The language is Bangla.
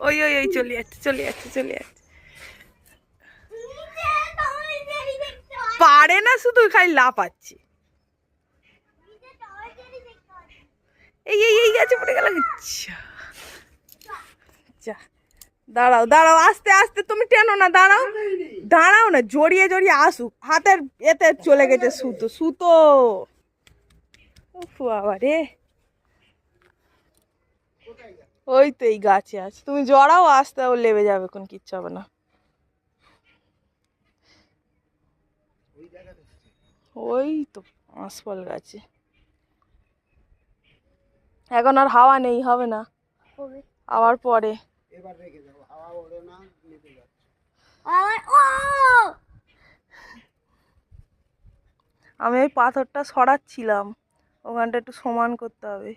ওই ওই ওই চলে যাচ্ছে চলে যাচ্ছে চলে যাচ্ছে। পারে না, শুধু খালি লাফাচ্ছে। এই এই এই গাছে পড়ে গেল। দাঁড়াও দাঁড়াও, আস্তে আস্তে, তুমি টেনো না, দাঁড়াও দাঁড়াও না, জড়িয়ে জড়িয়ে আসুক। হাতের এতে চলে গেছে সুতো সুতো। বাবা রে, ওই তো এই গাছে আছে, তুমি জড়াও, আস্তে ও লেবে যাবে, কোন কিচ্ছু হবে না। ওই তো আঁশফল গাছে। এখন আর হাওয়া নেই, হবে না, আবার পরে। আমি ওই পাথরটা সরাচ্ছিলাম, ওখানটা একটু সমান করতে হবে।